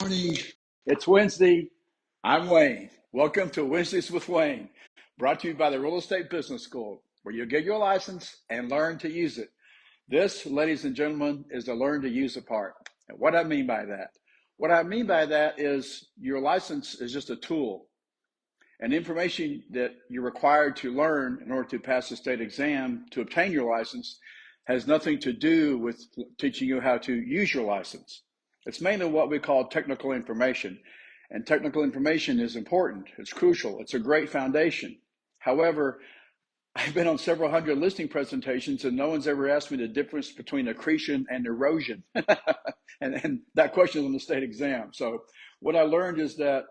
Morning. It's Wednesday. I'm Wayne. Welcome to Wednesdays with Wayne, brought to you by the Real Estate Business School, where you get your license and learn to use it. This, ladies and gentlemen, is the learn to use it part. And what I mean by that? What I mean by that is your license is just a tool. And information that you're required to learn in order to pass the state exam to obtain your license has nothing to do with teaching you how to use your license. It's mainly what we call technical information. And technical information is important. It's crucial. It's a great foundation. However, I've been on several hundred listing presentations and no one's ever asked me the difference between accretion and erosion. and that question is on the state exam. So what I learned is that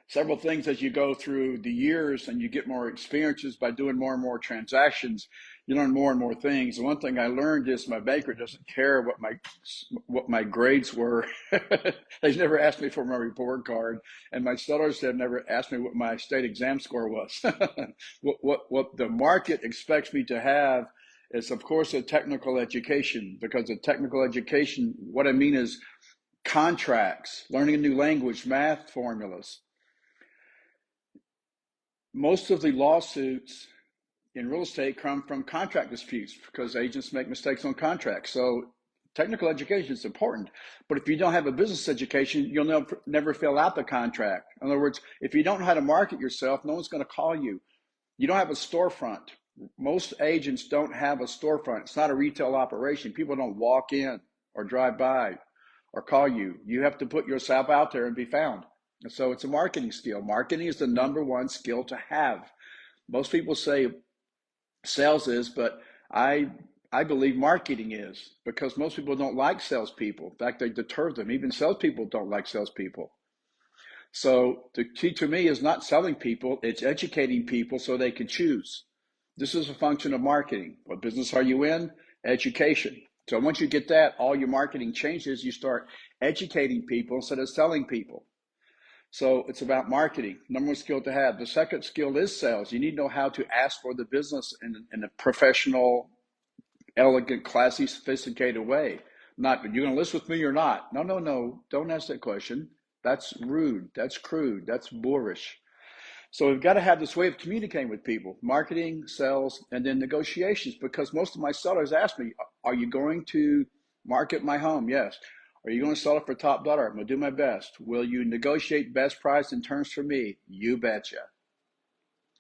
several things as you go through the years and you get more experiences by doing more and more transactions, you learn more and more things. The one thing I learned is my banker doesn't care what my grades were. They've never asked me for my report card, and my sellers have never asked me what my state exam score was. What the market expects me to have is, of course, a technical education, because a technical education, what I mean is contracts, learning a new language, math formulas. Most of the lawsuits in real estate come from contract disputes because agents make mistakes on contracts. So technical education is important, but if you don't have a business education, you'll never fill out the contract. In other words, if you don't know how to market yourself, no one's going to call you. You don't have a storefront. Most agents don't have a storefront. It's not a retail operation. People don't walk in or drive by or call you. You have to put yourself out there and be found. And so it's a marketing skill. Marketing is the number one skill to have. Most people say sales is, but I believe marketing is, because most people don't like salespeople. In fact, they deter them. Even salespeople don't like salespeople. So the key to me is not selling people, it's educating people so they can choose. This is a function of marketing. What business are you in? Education. So once you get that, all your marketing changes. You start educating people instead of selling people. So it's about marketing, number one skill to have. The second skill is sales. You need to know how to ask for the business in a professional, elegant, classy, sophisticated way. Not, you're going to list with me or not? No. Don't ask that question. That's rude. That's crude. That's boorish. So we've got to have this way of communicating with people, marketing, sales, and then negotiations, because most of my sellers ask me, are you going to market my home? Yes. Are you going to sell it for top dollar? I'm going to do my best. Will you negotiate best price and terms for me? You betcha.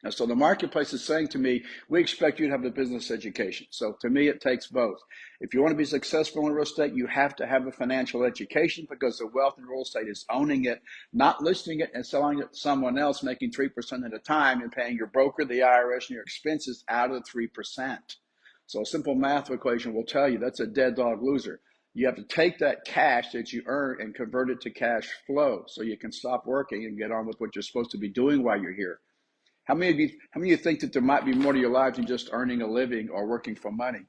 And so the marketplace is saying to me, we expect you to have a business education. So to me, it takes both. If you want to be successful in real estate, you have to have a financial education, because the wealth in real estate is owning it, not listing it and selling it to someone else, making 3% at a time and paying your broker, the IRS, and your expenses out of the 3%. So a simple math equation will tell you that's a dead dog loser. You have to take that cash that you earn and convert it to cash flow so you can stop working and get on with what you're supposed to be doing while you're here. How many of you think that there might be more to your life than just earning a living or working for money?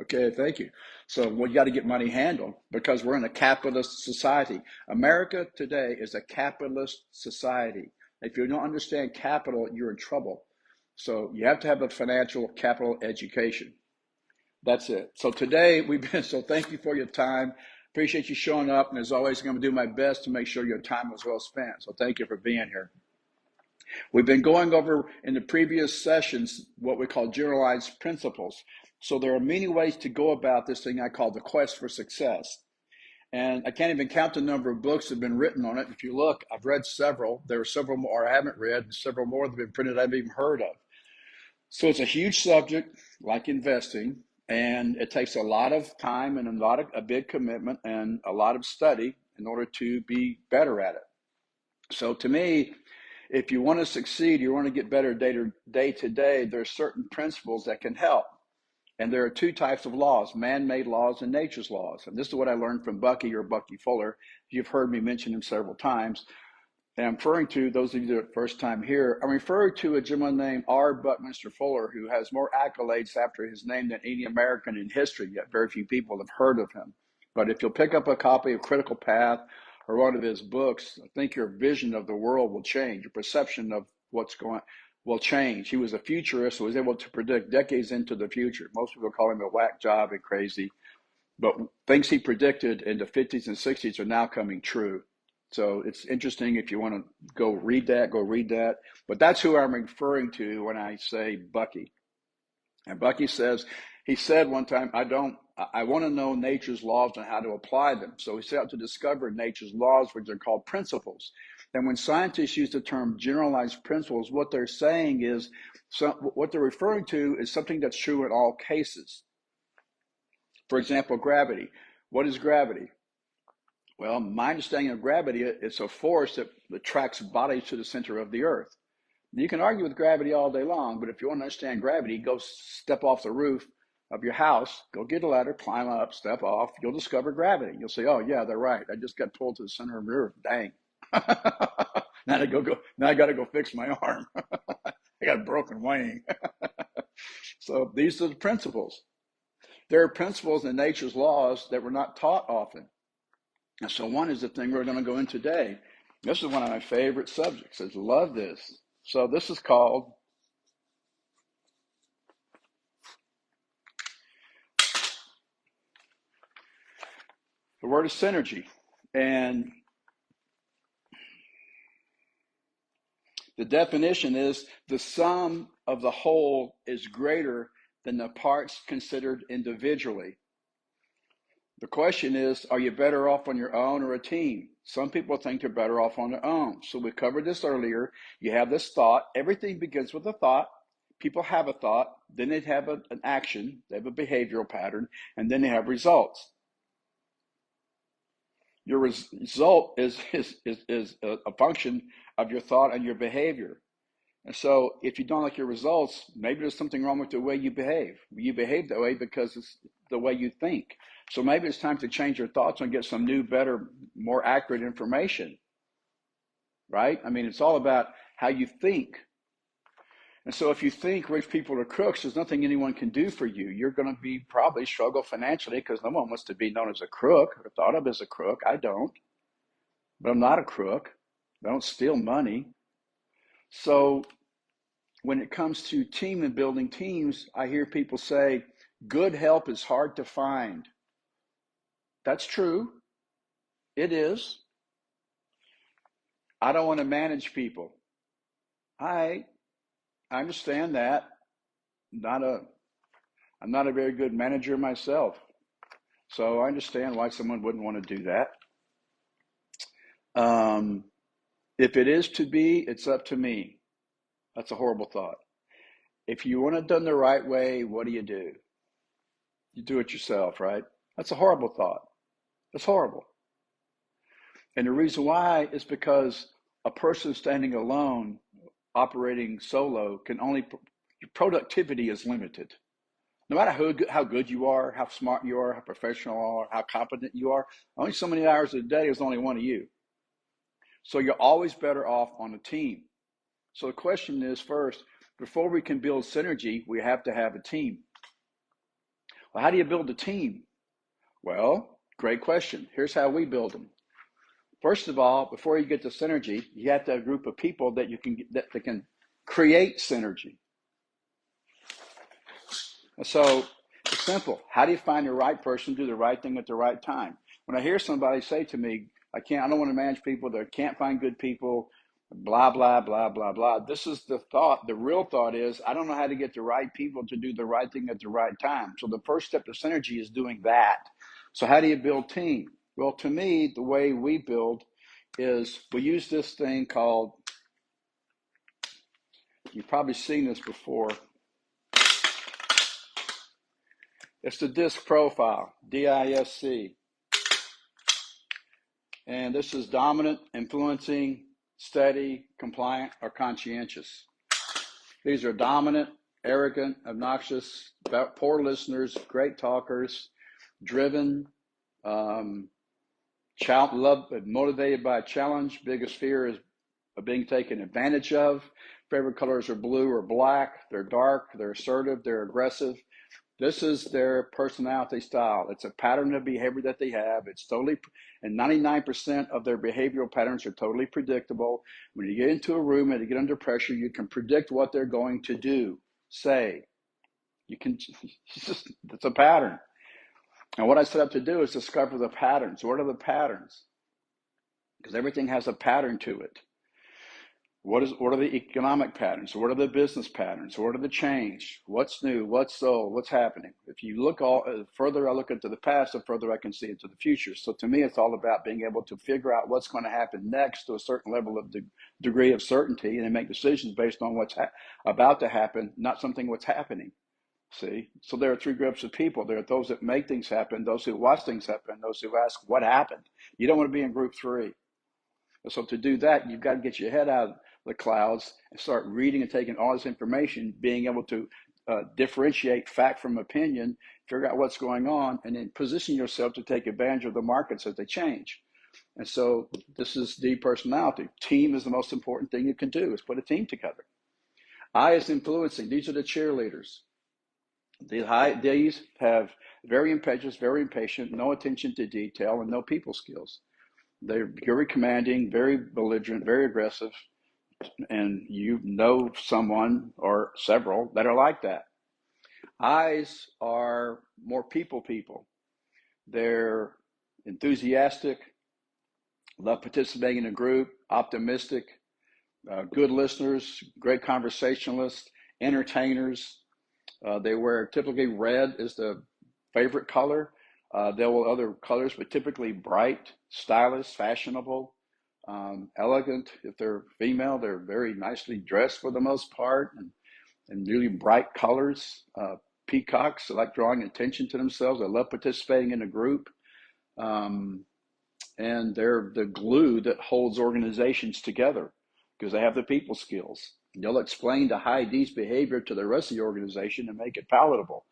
Okay, thank you. So you got to get money handled, because we're in a capitalist society. America today is a capitalist society. If you don't understand capital, you're in trouble. So you have to have a financial capital education. That's it. So today so thank you for your time. Appreciate you showing up. And as always, I'm going to do my best to make sure your time was well spent. So thank you for being here. We've been going over in the previous sessions what we call generalized principles. So there are many ways to go about this thing I call the quest for success. And I can't even count the number of books that have been written on it. If you look, I've read several. There are several more I haven't read, and several more that have been printed I haven't even heard of. So it's a huge subject, like investing, and it takes a lot of time and a big commitment and a lot of study in order to be better at it. So to me, if you want to succeed, you want to get better day to day, there are certain principles that can help. And there are two types of laws, man-made laws and nature's laws. And this is what I learned from Bucky Fuller. You've heard me mention him several times. And I'm referring to, those of you that are first time here, I'm referring to a gentleman named R. Buckminster Fuller, who has more accolades after his name than any American in history, yet very few people have heard of him. But if you'll pick up a copy of Critical Path or one of his books, I think your vision of the world will change. Your perception of what's going will change. He was a futurist who was able to predict decades into the future. Most people call him a whack job and crazy. But things he predicted in the 50s and 60s are now coming true. So it's interesting. If you want to go read that, go read that. But that's who I'm referring to when I say Bucky. And Bucky says, he said one time, I want to know nature's laws and how to apply them. So he set out to discover nature's laws, which are called principles. And when scientists use the term generalized principles, what they're saying is, what they're referring to is something that's true in all cases. For example, gravity. What is gravity? Well, my understanding of gravity, it's a force that attracts bodies to the center of the earth. You can argue with gravity all day long, but if you want to understand gravity, go step off the roof of your house, go get a ladder, climb up, step off. You'll discover gravity. You'll say, "Oh yeah, they're right. I just got pulled to the center of the earth. Dang! Now I got to go fix my arm. I got a broken wing." So these are the principles. There are principles in nature's laws that were not taught often. And so one is the thing we're going to go into today. This is one of my favorite subjects. I love this. So this is called the word is synergy. And the definition is the sum of the whole is greater than the parts considered individually. The question is, are you better off on your own or a team? Some people think they're better off on their own. So we covered this earlier. You have this thought. Everything begins with a thought. People have a thought. Then they have an action. They have a behavioral pattern. And then they have results. Your result is a function of your thought and your behavior. And so if you don't like your results, maybe there's something wrong with the way you behave. You behave that way because it's the way you think. So maybe it's time to change your thoughts and get some new, better, more accurate information, right? I mean, it's all about how you think. And so if you think rich people are crooks, there's nothing anyone can do for you. You're going to be probably struggle financially because no one wants to be known as a crook or thought of as a crook. I don't, but I'm not a crook. I don't steal money. So when it comes to team and building teams, I hear people say, good help is hard to find. That's true. It is. I don't want to manage people. I understand that. I'm not a very good manager myself. So I understand why someone wouldn't want to do that. If it is to be, it's up to me. That's a horrible thought. If you want it done the right way, what do? You do it yourself, right? That's a horrible thought. That's horrible. And the reason why is because a person standing alone, operating solo, your productivity is limited. No matter how good you are, how smart you are, how professional you are, how competent you are, only so many hours a day is only one of you. So you're always better off on a team. So the question is, first, before we can build synergy, we have to have a team. Well, how do you build a team? Well, great question. Here's how we build them. First of all, before you get to synergy, you have to have a group of people that can create synergy. And so it's simple. How do you find the right person to do the right thing at the right time? When I hear somebody say to me, I don't want to manage people, that can't find good people, blah, blah, blah, blah, blah. This is the thought. The real thought is, I don't know how to get the right people to do the right thing at the right time. So the first step to synergy is doing that. So how do you build team? Well, to me, the way we build is we use this thing called, you've probably seen this before. It's the DISC profile, D-I-S-C. And this is dominant, influencing, steady, compliant, or conscientious. These are dominant, arrogant, obnoxious, poor listeners, great talkers, driven, motivated by a challenge. Biggest fear is of being taken advantage of. Favorite colors are blue or black. They're dark, they're assertive, they're aggressive. This is their personality style. It's a pattern of behavior that they have. And 99% of their behavioral patterns are totally predictable. When you get into a room and you get under pressure, you can predict what they're going to do, say. It's a pattern. And what I set up to do is discover the patterns. What are the patterns? Because everything has a pattern to it. What are the economic patterns? What are the business patterns? What are the change? What's new? What's old? What's happening? If you look further I look into the past, the further I can see into the future. So to me, it's all about being able to figure out what's going to happen next to a certain level of degree of certainty, and then make decisions based on what's about to happen, not something what's happening. See, so there are three groups of people. There are those that make things happen, those who watch things happen, those who ask what happened. You don't want to be in group three. So to do that, you've got to get your head out of the clouds and start reading and taking all this information, being able to differentiate fact from opinion, figure out what's going on, and then position yourself to take advantage of the markets as they change. And so this is the personality. Team is the most important thing you can do, is put a team together. I is influencing. These are the cheerleaders. These have very impetuous, very impatient, no attention to detail, and no people skills. They're very commanding, very belligerent, very aggressive, and you know someone or several that are like that. I's are more people. They're enthusiastic, love participating in a group, optimistic, good listeners, great conversationalists, entertainers. They wear typically red is the favorite color. There will other colors, but typically bright, stylish, fashionable, elegant. If they're female, they're very nicely dressed for the most part, and really bright colors. Peacocks like drawing attention to themselves. They love participating in a group. And they're the glue that holds organizations together because they have the people skills. They'll explain the high D's behavior to the rest of the organization and make it palatable.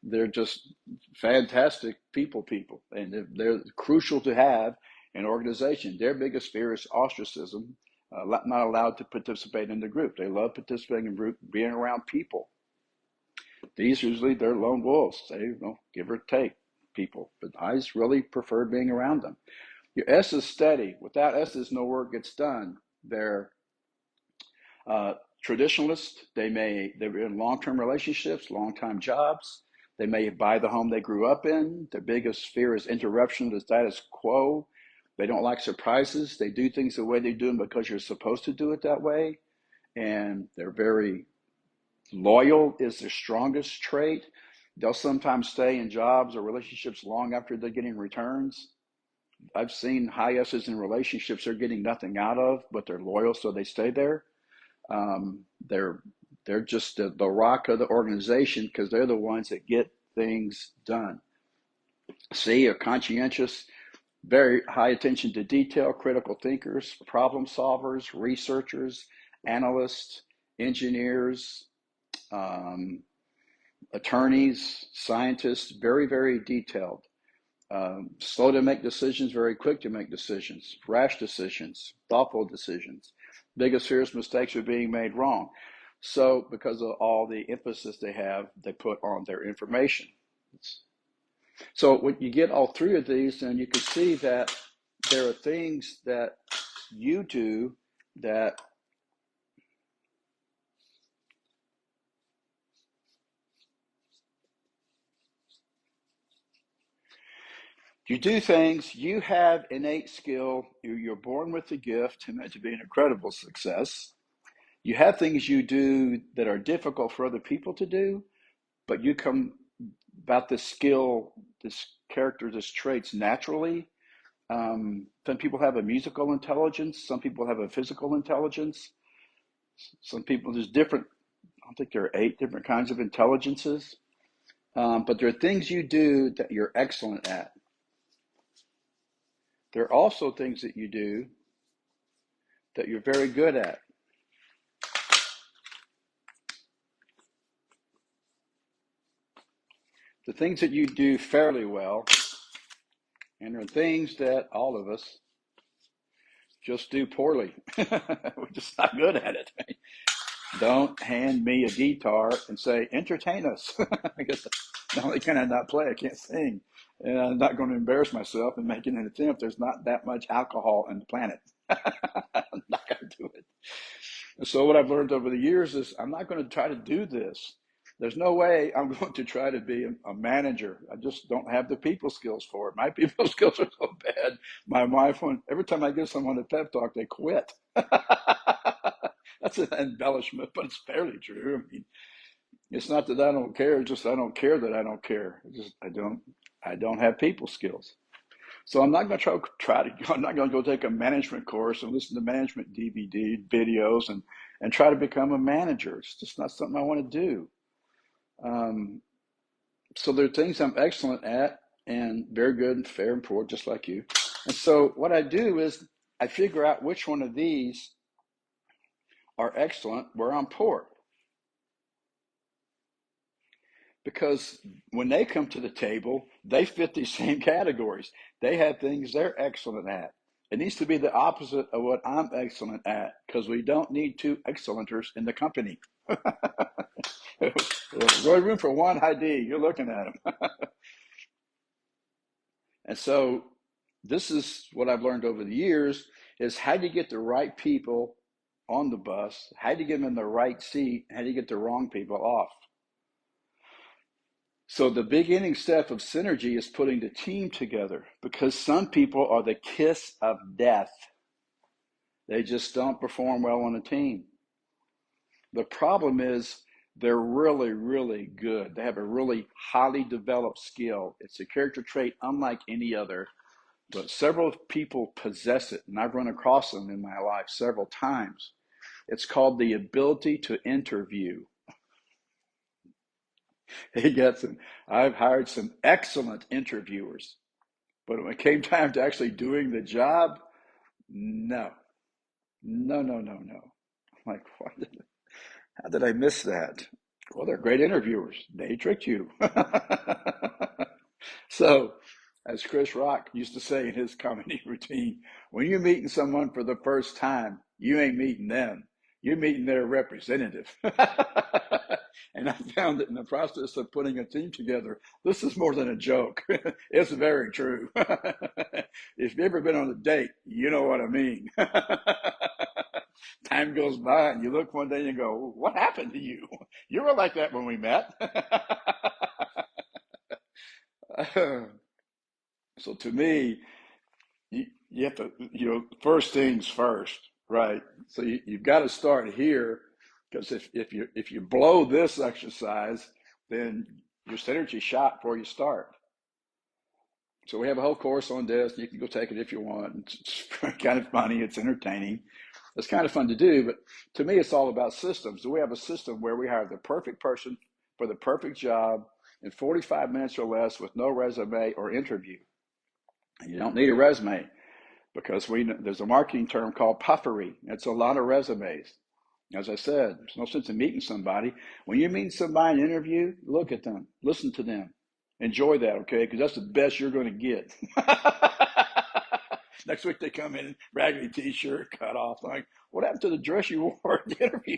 They're just fantastic people, and they're crucial to have in organization. Their biggest fear is ostracism, not allowed to participate in the group. They love participating in group, being around people. These usually they're lone wolves. They give or take people, but I really prefer being around them. Your S is steady. Without S's, no work gets done. They're traditionalists. They're in long-term relationships, long-time jobs. They may buy the home they grew up in. Their biggest fear is interruption of the status quo. They don't like surprises. They do things the way they do them because you're supposed to do it that way. And they're very loyal is their strongest trait. They'll sometimes stay in jobs or relationships long after they're getting returns. I've seen high S's in relationships they're getting nothing out of, but they're loyal, so they stay there. They're just the rock of the organization because they're the ones that get things done. C are conscientious, very high attention to detail, critical thinkers, problem solvers, researchers, analysts, engineers, attorneys, scientists, very, very detailed. Slow to make decisions, very quick to make decisions, rash decisions, thoughtful decisions. Biggest fears, mistakes are being made wrong. So because of all the emphasis they put on their information. So when you get all three of these, then you can see that there are things that you do that you do things, you have innate skill, you're born with the gift and meant to be an incredible success. You have things you do that are difficult for other people to do, but you come about this skill, this character, this traits naturally. Some people have a musical intelligence. Some people have a physical intelligence. Some people, there's different, I think there are 8 different kinds of intelligences. But there are things you do that you're excellent at. There are also things that you do that you're very good at. The things that you do fairly well, and there are things that all of us just do poorly. We're just not good at it. Don't hand me a guitar and say, entertain us. I guess not only can I not play, I can't sing. And I'm not going to embarrass myself in making an attempt. There's not that much alcohol on the planet. I'm not going to do it. And so what I've learned over the years is I'm not going to try to do this. There's no way I'm going to try to be a manager. I just don't have the people skills for it. My people skills are so bad. My wife, every time I give someone a pep talk, they quit. That's an embellishment, but it's fairly true. I mean, it's not that I don't care. It's just I don't care that I don't care. It's just I don't have people skills. So I'm not going to try to. I'm not going to go take a management course and listen to management DVD videos and try to become a manager. It's just not something I want to do. Um, so there are things I'm excellent at and very good and fair and poor, just like you. And so what I do is I figure out which one of these are excellent where I'm poor. Because when they come to the table, they fit these same categories. They have things they're excellent at. It needs to be the opposite of what I'm excellent at because we don't need two excellenters in the company. There's room for one ID. You're looking at them. And so this is what I've learned over the years is how do you get the right people on the bus? How do you get them in the right seat? How do you get the wrong people off? So the beginning step of synergy is putting the team together because some people are the kiss of death. They just don't perform well on a team. The problem is they're really, really good. They have a really highly developed skill. It's a character trait unlike any other, but several people possess it, and I've run across them in my life several times. It's called the ability to interview. I've hired some excellent interviewers, but when it came time to actually doing the job, no, no. I'm like, how did I miss that? Well, they're great interviewers. They tricked you. So, as Chris Rock used to say in his comedy routine, when you're meeting someone for the first time, you ain't meeting them. You're meeting their representative. And I found that in the process of putting a team together, this is more than a joke. It's very true. If you've ever been on a date, you know what I mean. Time goes by and you look one day and you go, what happened to you? You were like that when we met. So to me, you have to, first things first, right? So you've got to start here because if you blow this exercise, then your synergy shot before you start. So we have a whole course on this. You can go take it if you want. It's kind of funny. It's entertaining. It's kind of fun to do, but to me, it's all about systems. So we have a system where we hire the perfect person for the perfect job in 45 minutes or less with no resume or interview. And you don't need a resume because there's a marketing term called puffery. It's a lot of resumes. As I said, there's no sense in meeting somebody. When you meet somebody in an interview, look at them, listen to them, enjoy that, okay? Because that's the best you're going to get. Next week they come in, raggedy t-shirt, cut off. Like, what happened to the dress you wore at the interview?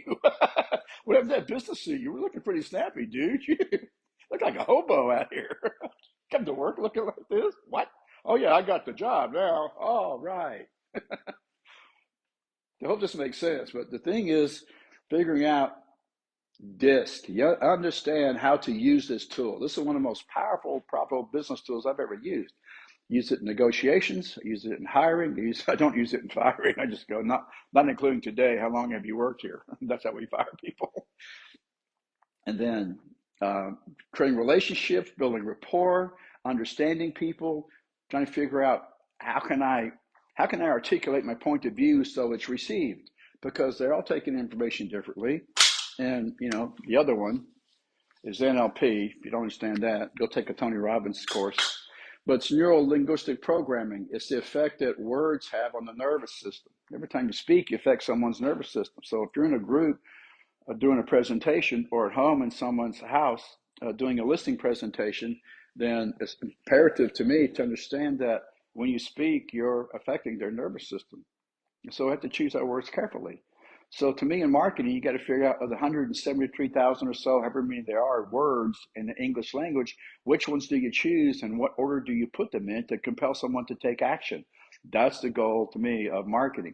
What happened to that business suit? You were looking pretty snappy, dude. You look like a hobo out here. Come to work looking like this? What? Oh yeah, I got the job now. All right. I hope this makes sense. But the thing is, figuring out DISC. You understand how to use this tool. This is one of the most powerful, profitable business tools I've ever used. Use it in negotiations. I use it in hiring. I don't use it in firing. I just go, not including today. How long have you worked here? That's how we fire people. And then creating relationships, building rapport, understanding people, trying to figure out how can I articulate my point of view so it's received, because they're all taking information differently. And the other one is NLP. If you don't understand that, go take a Tony Robbins course. But it's neuro-linguistic programming. It's the effect that words have on the nervous system. Every time you speak, you affect someone's nervous system. So if you're in a group doing a presentation, or at home in someone's house doing a listing presentation, then it's imperative to me to understand that when you speak, you're affecting their nervous system. So I have to choose our words carefully. So to me in marketing, you got to figure out of the 173,000 or so, however many there are words in the English language, which ones do you choose and what order do you put them in to compel someone to take action? That's the goal to me of marketing.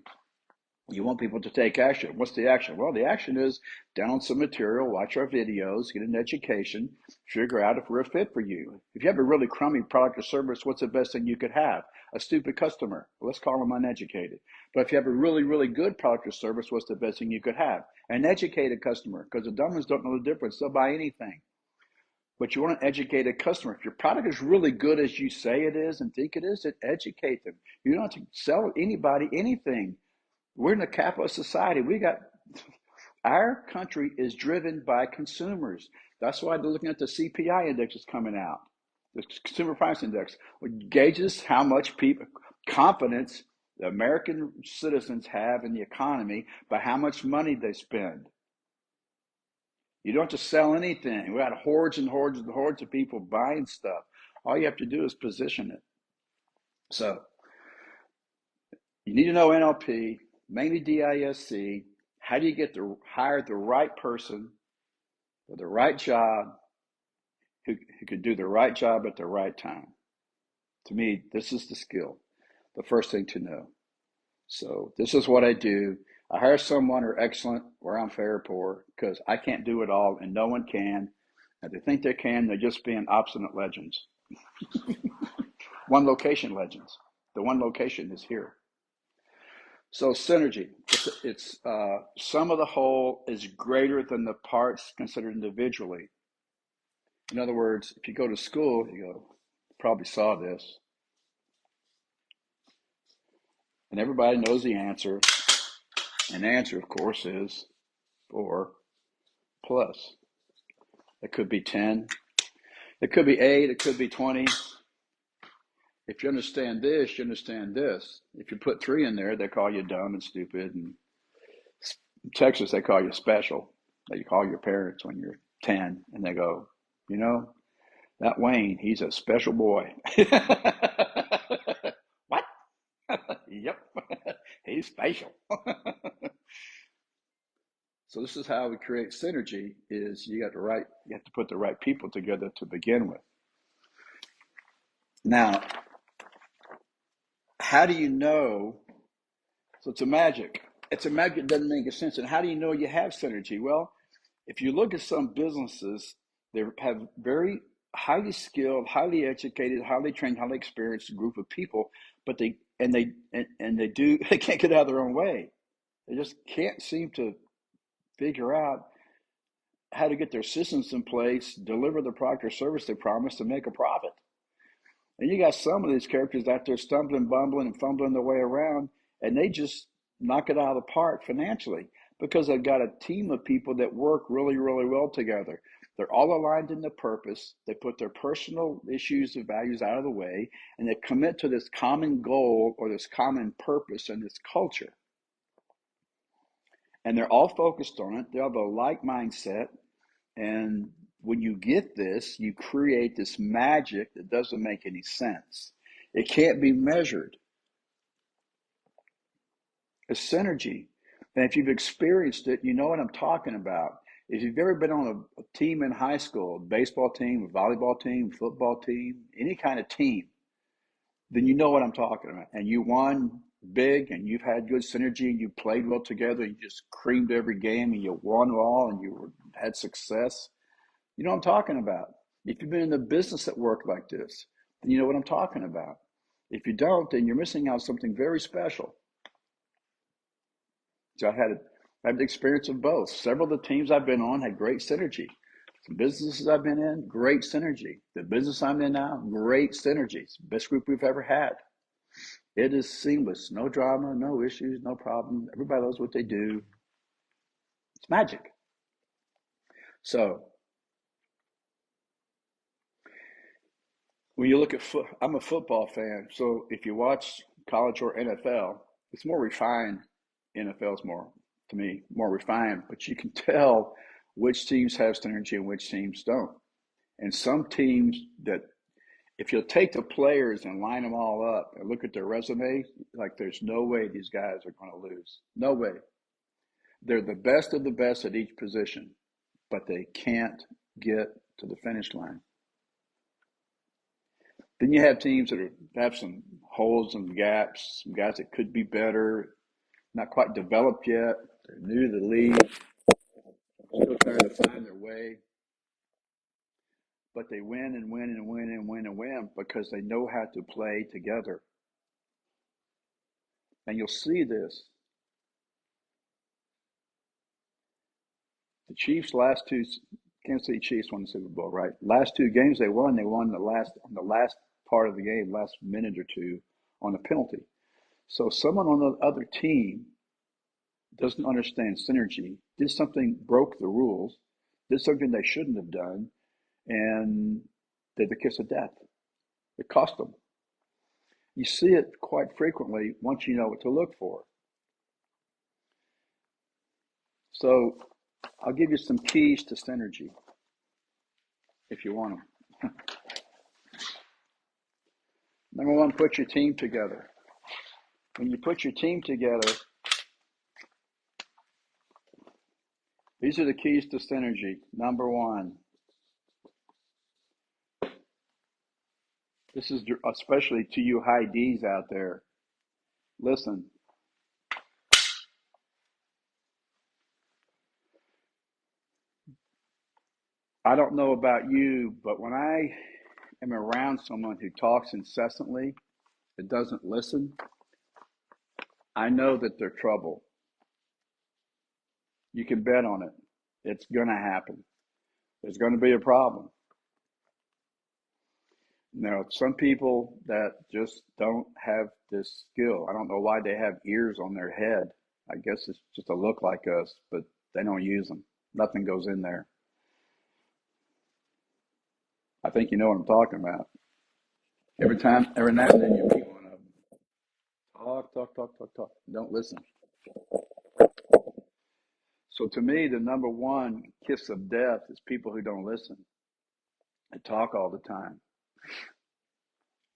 You want people to take action. What's the action? Well, the action is download some material, watch our videos, get an education, figure out if we're a fit for you. If you have a really crummy product or service, what's the best thing you could have? A stupid customer. Well, let's call them uneducated. But if you have a really, really good product or service, what's the best thing you could have? An educated customer, because the dumb ones don't know the difference. They'll buy anything. But you want an educated customer. If your product is really good as you say it is and think it is, then educate them. You don't have to sell anybody anything. We're in a capitalist society. Our country is driven by consumers. That's why they're looking at the CPI index that's coming out, the Consumer Price Index, which gauges how much confidence the American citizens have in the economy by how much money they spend. You don't have to sell anything. We got hordes and hordes and hordes of people buying stuff. All you have to do is position it. So you need to know NLP, mainly DISC. How do you get to hire the right person for the right job who could do the right job at the right time? To me, this is the skill, the first thing to know. So this is what I do. I hire someone who are excellent where I'm fair or poor because I can't do it all and no one can. If they think they can, they're just being obstinate legends. One location legends. The one location is here. So synergy, it's sum of the whole is greater than the parts considered individually. In other words, if you go to school, probably saw this, and everybody knows the answer. And the answer, of course, is 4 plus. It could be 10. It could be 8. It could be 20. If you understand this, you understand this. If you put 3 in there, they call you dumb and stupid. And in Texas, they call you special. You call your parents when you're 10, and they go, that Wayne, he's a special boy. What? Yep, he's special. So this is how we create synergy: is you have to put the right people together to begin with. Now, how do you know? So it's a magic. It's a magic that doesn't make sense. And how do you know you have synergy? Well, if you look at some businesses, they have very highly skilled, highly educated, highly trained, highly experienced group of people, but they can't get out of their own way. They just can't seem to figure out how to get their systems in place, deliver the product or service they promised, to make a profit. And you got some of these characters out there stumbling, bumbling, and fumbling their way around, and they just knock it out of the park financially because they've got a team of people that work really, really well together. They're all aligned in the purpose. They put their personal issues and values out of the way, and they commit to this common goal or this common purpose and this culture. And they're all focused on it. They have a like mindset. And when you get this, you create this magic that doesn't make any sense. It can't be measured. It's synergy. And if you've experienced it, you know what I'm talking about. If you've ever been on a team in high school, a baseball team, a volleyball team, football team, any kind of team, then you know what I'm talking about. And you won big and you've had good synergy and you played well together. You just creamed every game and you won all and had success. You know what I'm talking about. If you've been in a business that worked like this, then you know what I'm talking about. If you don't, then you're missing out on something very special. So I had the experience of both. Several of the teams I've been on had great synergy. Some businesses I've been in, great synergy. The business I'm in now, great synergy. It's the best group we've ever had. It is seamless. No drama, no issues, no problem. Everybody knows what they do. It's magic. So when you look at I'm a football fan, so if you watch college or NFL, it's more refined. NFL is more, to me, more refined, but you can tell which teams have synergy and which teams don't. And some teams that, if you'll take the players and line them all up and look at their resume, like there's no way these guys are going to lose. No way. They're the best of the best at each position, but they can't get to the finish line. Then you have teams that have some holes and gaps, some guys that could be better. not quite developed yet. They're new to the league, still trying to find their way. But they win and win and win and win and win because they know how to play together. And you'll see this. The Chiefs last two, Kansas City Chiefs won the Super Bowl, right? Last two games they won on the last part of the game, last minute or two, on a penalty. So someone on the other team doesn't understand synergy, did something, broke the rules, did something they shouldn't have done, and did the kiss of death. It cost them. You see it quite frequently once you know what to look for. So I'll give you some keys to synergy if you want them. Number one, put your team together. When you put your team together, these are the keys to synergy. Number one, this is especially to you high Ds out there. Listen. I don't know about you, but when I am around someone who talks incessantly, that doesn't listen, I know that they're trouble. You can bet on it. It's going to happen. There's going to be a problem. Now, some people that just don't have this skill, I don't know why they have ears on their head. I guess it's just a look like us, but they don't use them. Nothing goes in there. I think you know what I'm talking about. Every now and then you meet one of them. Talk. Don't listen. So to me, the number one kiss of death is people who don't listen. They talk all the time.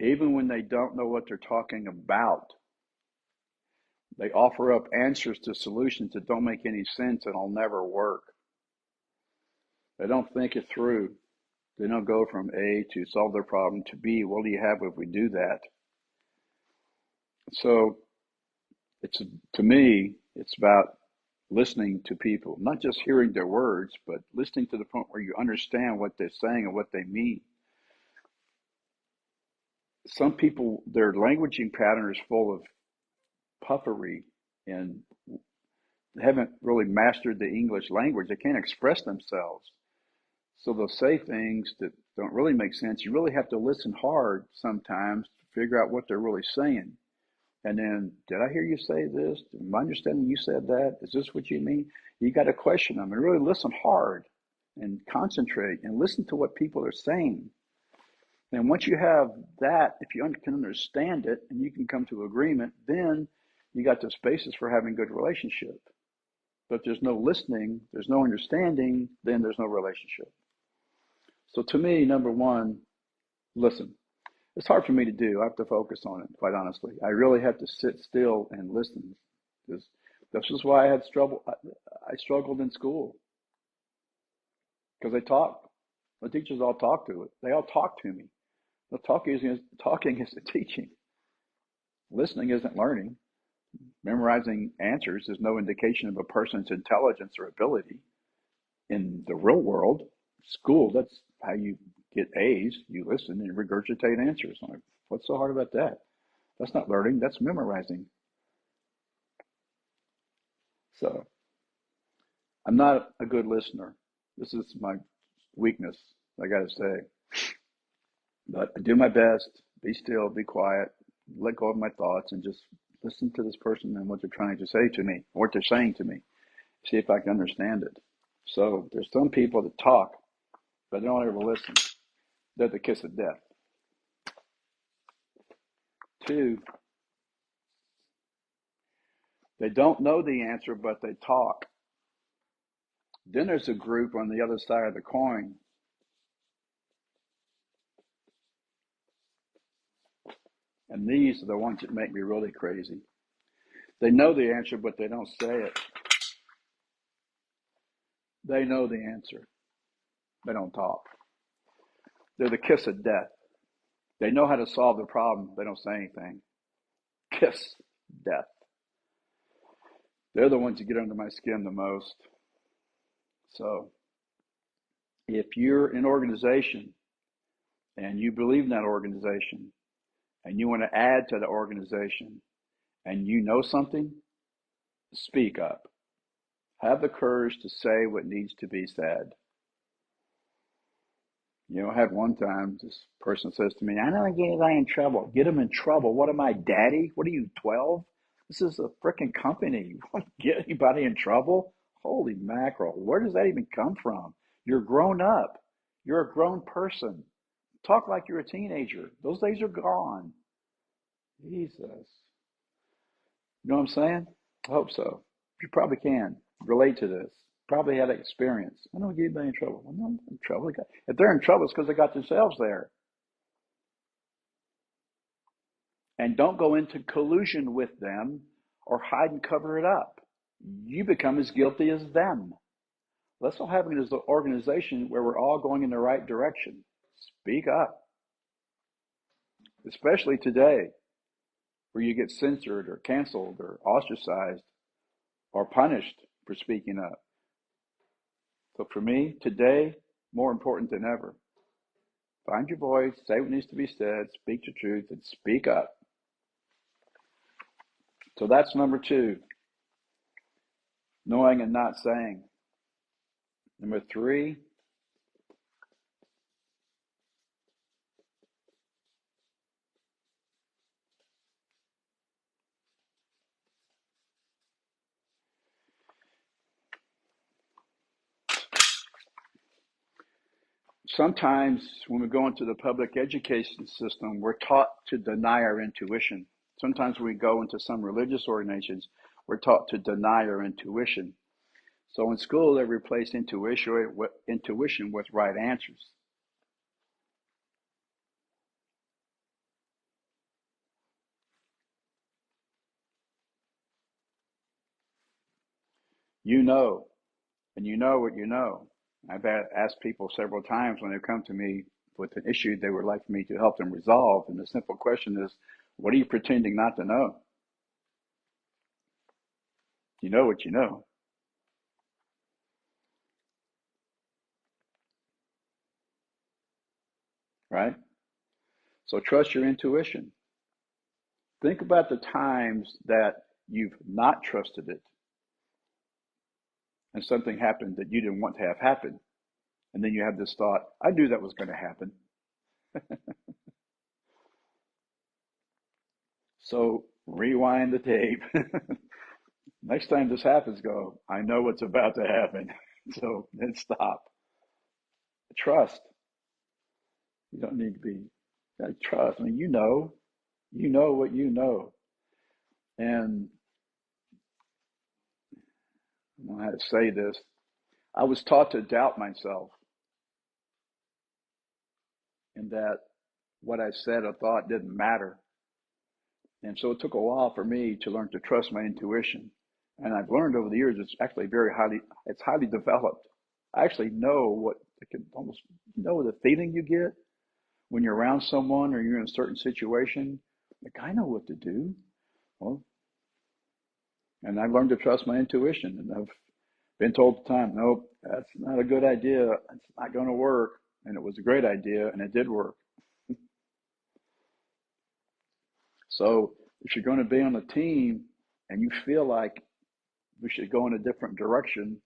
Even when they don't know what they're talking about, they offer up answers to solutions that don't make any sense and will never work. They don't think it through. They don't go from A to solve their problem to B. What do you have if we do that? So to me, it's about listening to people, not just hearing their words, but listening to the point where you understand what they're saying and what they mean. Some people, their languaging pattern is full of puffery and haven't really mastered the English language. They can't express themselves. So they'll say things that don't really make sense. You really have to listen hard sometimes to figure out what they're really saying. And then, did I hear you say this? Am I understanding you said that? Is this what you mean? You got to question them and really listen hard and concentrate and listen to what people are saying. And once you have that, if you can understand it and you can come to agreement, then you got those basis for having good relationship. But if there's no listening, there's no understanding, then there's no relationship. So to me, number one, listen. It's hard for me to do. I have to focus on it, quite honestly. I really have to sit still and listen. This is why I had trouble. I struggled in school because they talk. The teachers all talk to it. They all talk to me. The talking isn't teaching. Listening isn't learning. Memorizing answers is no indication of a person's intelligence or ability. In the real world, school, that's how you get A's. You listen and regurgitate answers. I'm like, what's so hard about that? That's not learning, that's memorizing. So I'm not a good listener. This is my weakness, I got to say. But I do my best, be still, be quiet, let go of my thoughts, and just listen to this person and what they're trying to say to me, what they're saying to me, see if I can understand it. So there's some people that talk, but they don't ever listen. They're the kiss of death. 2, they don't know the answer, but they talk. Then there's a group on the other side of the coin. And these are the ones that make me really crazy. They know the answer, but they don't say it. They know the answer. They don't talk. They're the kiss of death. They know how to solve the problem. They don't say anything. Kiss death. They're the ones that get under my skin the most. So if you're an organization and you believe in that organization and you want to add to the organization and you know something, speak up. Have the courage to say what needs to be said. I had one time this person says to me, I don't get anybody in trouble. Get them in trouble. What am I, daddy? What are you, 12? This is a freaking company. You want to get anybody in trouble? Holy mackerel. Where does that even come from? You're grown up. You're a grown person. Talk like you're a teenager. Those days are gone. Jesus. You know what I'm saying? I hope so. You probably can relate to this. Probably had experience. I don't get anybody in trouble. I'm not in trouble. If they're in trouble, it's because they got themselves there. And don't go into collusion with them or hide and cover it up. You become as guilty as them. Let's all have it as an organization where we're all going in the right direction. Speak up. Especially today, where you get censored or canceled or ostracized or punished for speaking up. So for me, today, more important than ever. Find your voice, say what needs to be said, speak the truth, and speak up. So that's number 2, knowing and not saying. Number 3, sometimes when we go into the public education system, we're taught to deny our intuition. Sometimes when we go into some religious organizations, we're taught to deny our intuition. So in school, they replace intuition with right answers. You know, and you know what you know. I've asked people several times when they come to me with an issue they would like me to help them resolve. And the simple question is, what are you pretending not to know? You know what you know. Right? So trust your intuition. Think about the times that you've not trusted it and something happened that you didn't want to have happen. And then you have this thought, I knew that was going to happen. So rewind the tape. Next time this happens, go, I know what's about to happen. So then stop. Trust. You don't need to be, trust. I mean, you know what you know. And I don't know how to say this. I was taught to doubt myself and that what I said or thought didn't matter. And so it took a while for me to learn to trust my intuition. And I've learned over the years it's actually it's highly developed. I actually know what I can almost know the feeling you get when you're around someone or you're in a certain situation. Like, I know what to do. Well, and I've learned to trust my intuition. And I've been told at the time, nope, that's not a good idea. It's not going to work. And it was a great idea and it did work. So if you're going to be on a team and you feel like we should go in a different direction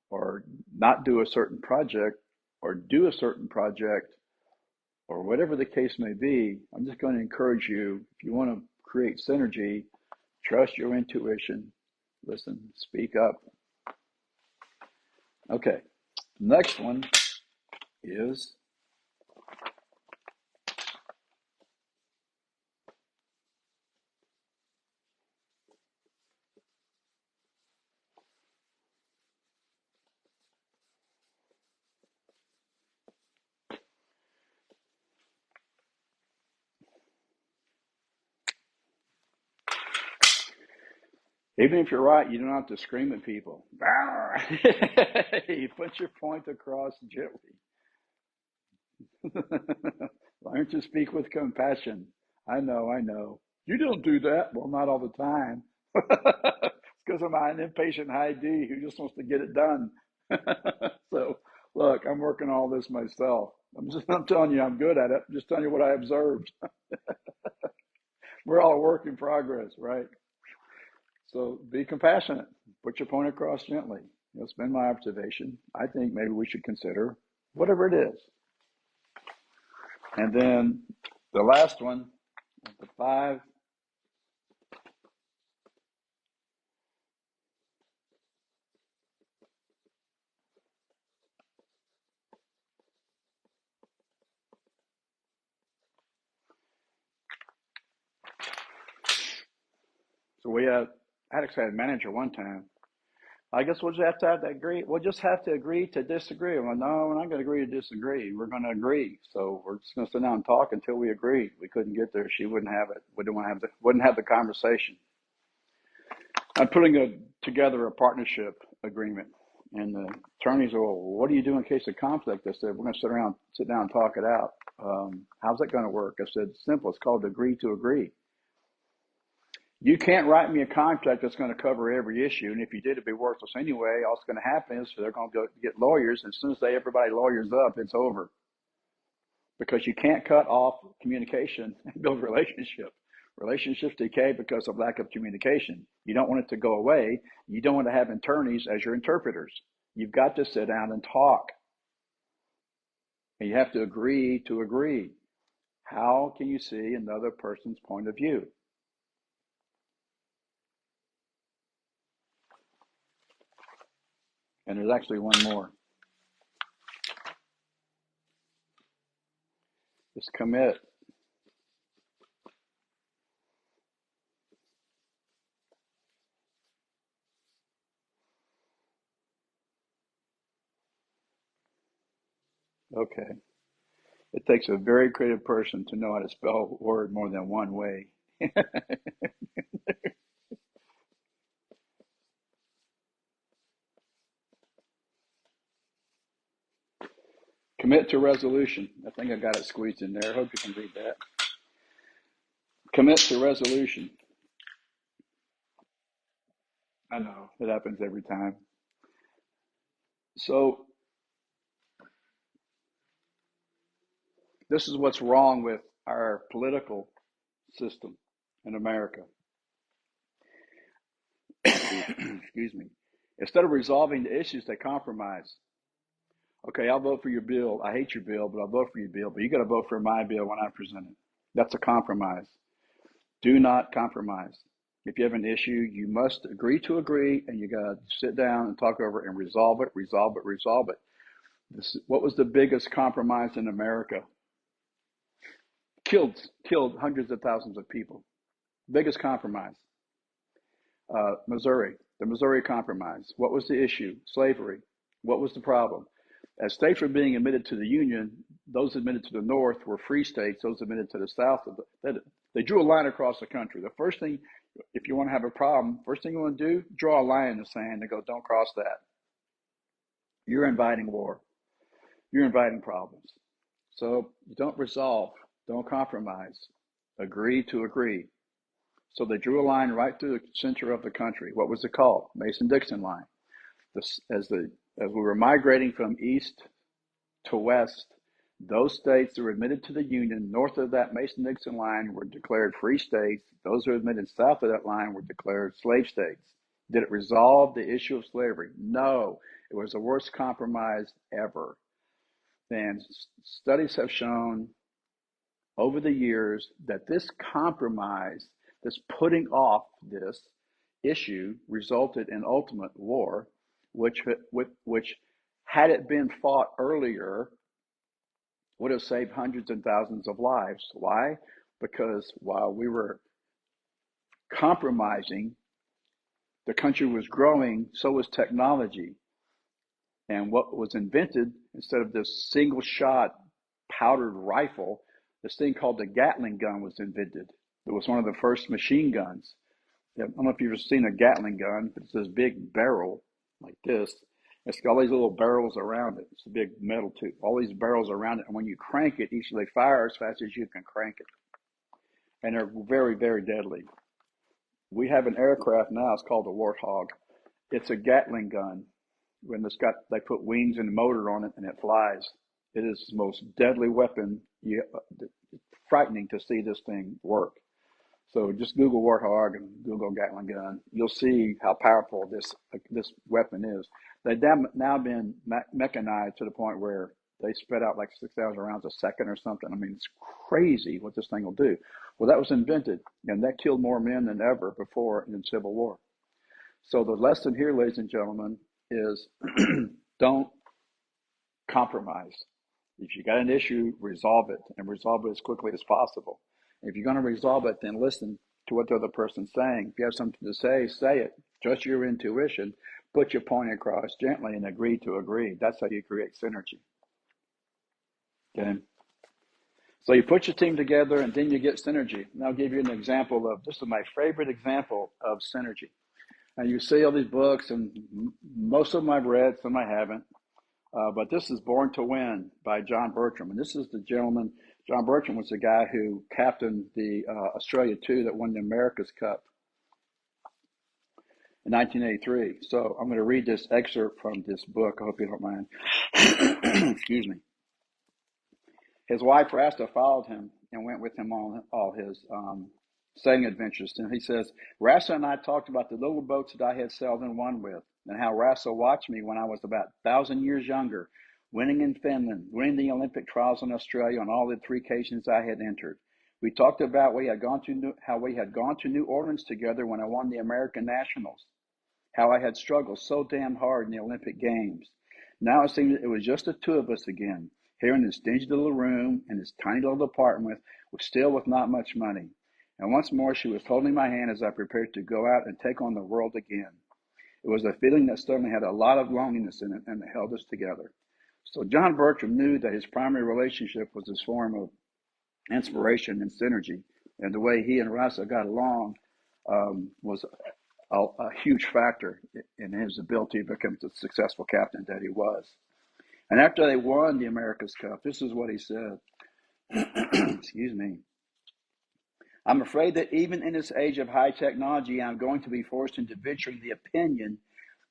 or not do a certain project or do a certain project or whatever the case may be, I'm just going to encourage you, if you want to create synergy, trust your intuition, listen, speak up. Okay, next one is even if you're right, you don't have to scream at people. You put your point across gently. Learn to speak with compassion. I know. You don't do that. Well, not all the time. It's because I'm an impatient high D who just wants to get it done. So, look, I'm working all this myself. I'm telling you, I'm good at it. I'm just telling you what I observed. We're all a work in progress, right? So be compassionate. Put your point across gently. It's been my observation. I think maybe we should consider whatever it is. And then the last one, the 5. So I had a manager one time. I guess we'll just have to agree. We'll just have to agree to disagree. I'm like, no, we're not going to agree to disagree. We're going to agree. So we're just going to sit down and talk until we agree. We couldn't get there. She wouldn't have it. We didn't want to wouldn't have the conversation. I'm putting together a partnership agreement, and the attorneys are, well, what do you do in case of conflict? I said, we're going to sit down and talk it out. How's that going to work? I said, simple. It's called agree to agree. You can't write me a contract that's going to cover every issue, and if you did, it'd be worthless anyway. All that's going to happen is they're going to go get lawyers, and as soon as everybody lawyers up, it's over. Because you can't cut off communication and build relationship. Relationships decay because of lack of communication. You don't want it to go away. You don't want to have attorneys as your interpreters. You've got to sit down and talk. And you have to agree to agree. How can you see another person's point of view? And there's actually one more. Just commit. Okay. It takes a very creative person to know how to spell a word more than one way. Commit to resolution. I think I got it squeezed in there. I hope you can read that. Commit to resolution. I know it happens every time. So this is what's wrong with our political system in America. Excuse me. Instead of resolving the issues, they compromise. Okay, I'll vote for your bill. I hate your bill, but I'll vote for your bill. But you got to vote for my bill when I present it. That's a compromise. Do not compromise. If you have an issue, you must agree to agree, and you got to sit down and talk over it and resolve it, resolve it, resolve it. What was the biggest compromise in America? Killed hundreds of thousands of people. Biggest compromise. Missouri, the Missouri Compromise. What was the issue? Slavery. What was the problem? As states were being admitted to the Union, those admitted to the North were free states. Those admitted to the South, they drew a line across the country. The first thing, if you want to have a problem, first thing you want to do, draw a line in the sand and go, don't cross that. You're inviting war. You're inviting problems. So don't resolve. Don't compromise. Agree to agree. So they drew a line right through the center of the country. What was it called? Mason-Dixon line. As we were migrating from east to west, those states that were admitted to the Union north of that Mason-Dixon line were declared free states. Those who were admitted south of that line were declared slave states. Did it resolve the issue of slavery? No. It was the worst compromise ever. And studies have shown over the years that this compromise, this putting off this issue, resulted in ultimate war, which had it been fought earlier, would have saved hundreds and thousands of lives. Why? Because while we were compromising, the country was growing, so was technology. And what was invented, instead of this single shot powdered rifle, this thing called the Gatling gun was invented. It was one of the first machine guns. I don't know if you've ever seen a Gatling gun, but it's this big barrel like this. It's got all these little barrels around it. It's a big metal tube. All these barrels around it, and when you crank it, they fire as fast as you can crank it. And they're very, very deadly. We have an aircraft now. It's called the Warthog. It's a Gatling gun. When they put wings and motor on it and it flies. It is the most deadly weapon. Frightening to see this thing work. So just Google Warthog and Google Gatling gun. You'll see how powerful this weapon is. They've now been mechanized to the point where they spit out like 6,000 rounds a second or something. I mean, it's crazy what this thing will do. Well, that was invented, and that killed more men than ever before in the Civil War. So the lesson here, ladies and gentlemen, is don't compromise. If you got an issue, resolve it, and resolve it as quickly as possible. If you're going to resolve it, then listen to what the other person's saying. If you have something to say it. Trust your intuition. Put your point across gently and agree to agree. That's how you create synergy. Okay? So you put your team together and then you get synergy. And I'll give you an example of, this is my favorite example of synergy. And you see all these books, and most of them I've read, some I haven't. But this is Born to Win by John Bertram. And this is the gentleman, John Bertram was the guy who captained the Australia 2 that won the America's Cup in 1983. So I'm going to read this excerpt from this book. I hope you don't mind. Excuse me. His wife, Rasta, followed him and went with him on all his sailing adventures. And he says, Rasta and I talked about the little boats that I had sailed and won with, and how Rasta watched me when I was about 1,000 years younger, winning in Finland, winning the Olympic trials in Australia on all the 3 occasions I had entered. We talked about how we had gone to New Orleans together when I won the American Nationals, how I had struggled so damn hard in the Olympic Games. Now it seemed it was just the 2 of us again, here in this dingy little room in this tiny little apartment, with not much money. And once more she was holding my hand as I prepared to go out and take on the world again. It was a feeling that certainly had a lot of loneliness in it, and it held us together. So John Bertram knew that his primary relationship was this form of inspiration and synergy. And the way he and Rasa got along was a huge factor in his ability to become the successful captain that he was. And after they won the America's Cup, this is what he said. Excuse me. I'm afraid that even in this age of high technology, I'm going to be forced into venturing the opinion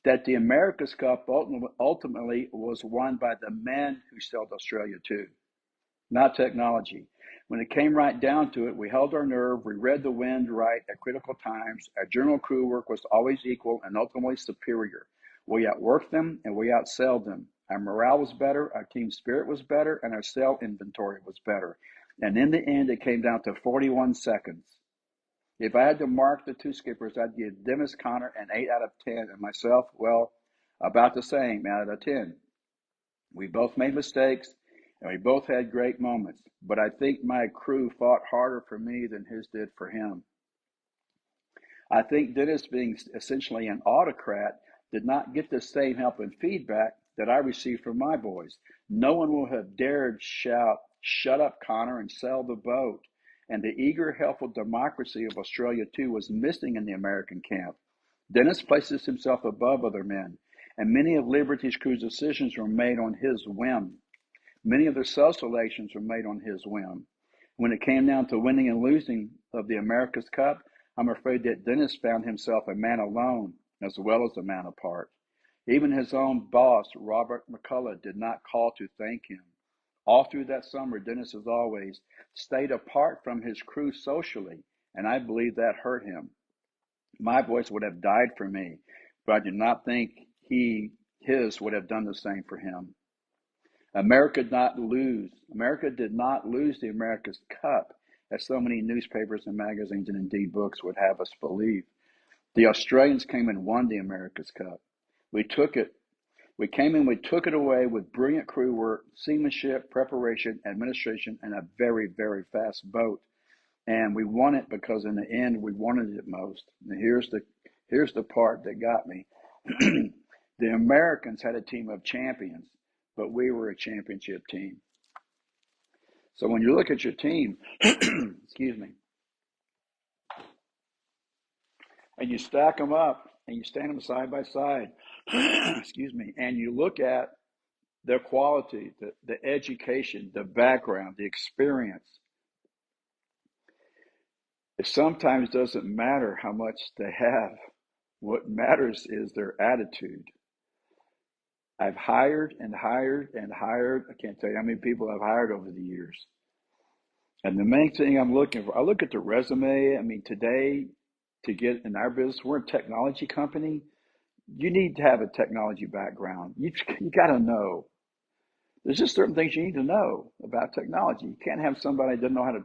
that the America's Cup ultimately was won by the men who sailed Australia 2, not technology. When it came right down to it, we held our nerve, we read the wind right at critical times, our general crew work was always equal and ultimately superior. We outworked them and we outsailed them. Our morale was better, our team spirit was better, and our sail inventory was better. And in the end, it came down to 41 seconds. If I had to mark the 2 skippers, I'd give Dennis Conner an 8 out of 10, and myself, well, about the same out of 10. We both made mistakes, and we both had great moments, but I think my crew fought harder for me than his did for him. I think Dennis, being essentially an autocrat, did not get the same help and feedback that I received from my boys. No one would have dared shout, "Shut up, Connor, and sail the boat." And the eager, helpful democracy of Australia 2 was missing in the American camp. Dennis places himself above other men, and many of Liberty's crew's decisions were made on his whim. Many of their self-selections were made on his whim. When it came down to winning and losing of the America's Cup, I'm afraid that Dennis found himself a man alone as well as a man apart. Even his own boss, Robert McCullough, did not call to thank him. All through that summer, Dennis, as always, stayed apart from his crew socially, and I believe that hurt him. My boys would have died for me, but I do not think his would have done the same for him. America did not lose the America's Cup, as so many newspapers and magazines and indeed books would have us believe. The Australians came and won the America's Cup. We took it away with brilliant crew work, seamanship, preparation, administration, and a very, very fast boat. And we won it because in the end we wanted it most. And here's the part that got me. The Americans had a team of champions, but we were a championship team. So when you look at your team, excuse me, and you stack them up and you stand them side by side, excuse me, and you look at their quality, the education, the background, the experience, It sometimes doesn't matter how much they have. What matters is their attitude. I've hired and hired and hired. I can't tell you how many people I've hired over the years. And the main thing I'm looking for, I look at the resume. I mean, today, to get in our business, we're a technology company. You need to have a technology background. You got to know. There's just certain things you need to know about technology. You can't have somebody that doesn't know how to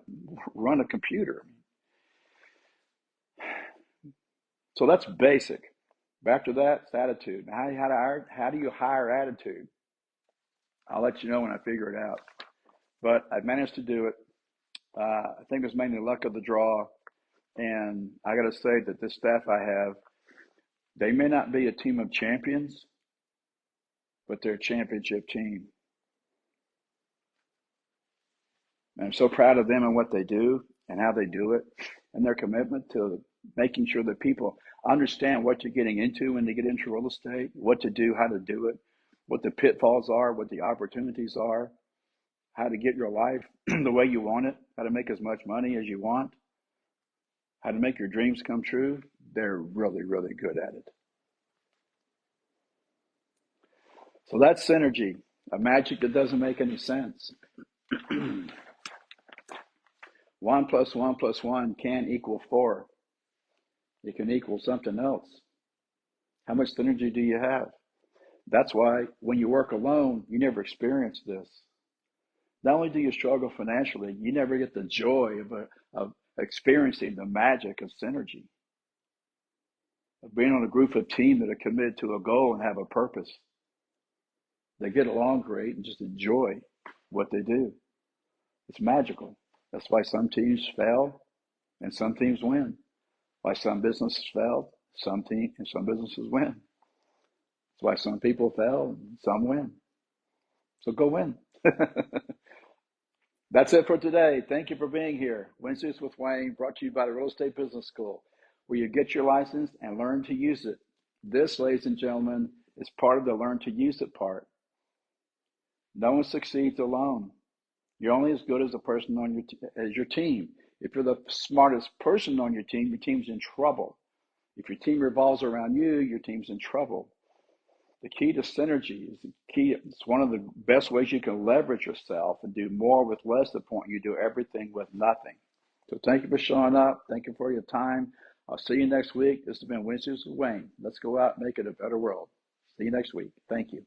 run a computer. So that's basic. After that, it's attitude. How do you hire attitude? I'll let you know when I figure it out. But I've managed to do it. I think it's mainly luck of the draw. And I got to say that this staff I have, they may not be a team of champions, but they're a championship team. And I'm so proud of them and what they do and how they do it and their commitment to making sure that people understand what you're getting into when they get into real estate, what to do, how to do it, what the pitfalls are, what the opportunities are, how to get your life the way you want it, how to make as much money as you want, how to make your dreams come true. They're really, really good at it. So that's synergy, a magic that doesn't make any sense. 1 + 1 + 1 can equal 4. It can equal something else. How much synergy do you have? That's why when you work alone, you never experience this. Not only do you struggle financially, you never get the joy of experiencing the magic of synergy, of being on a group of team that are committed to a goal and have a purpose. They get along great and just enjoy what they do. It's magical. That's why some teams fail and some teams win. Why some businesses fail, some businesses win. That's why some people fail and some win. So go win. That's it for today. Thank you for being here. Wednesdays with Wayne, brought to you by the Real Estate Business School, where you get your license and learn to use it. This, ladies and gentlemen, is part of the learn to use it part. No one succeeds alone. You're only as good as the person on your team. If you're the smartest person on your team's in trouble. If your team revolves around you, your team's in trouble. The key to synergy is the key. It's one of the best ways you can leverage yourself and do more with less, the point you do everything with nothing. So thank you for showing up. Thank you for your time. I'll see you next week. This has been Wednesdays with Wayne. Let's go out and make it a better world. See you next week. Thank you.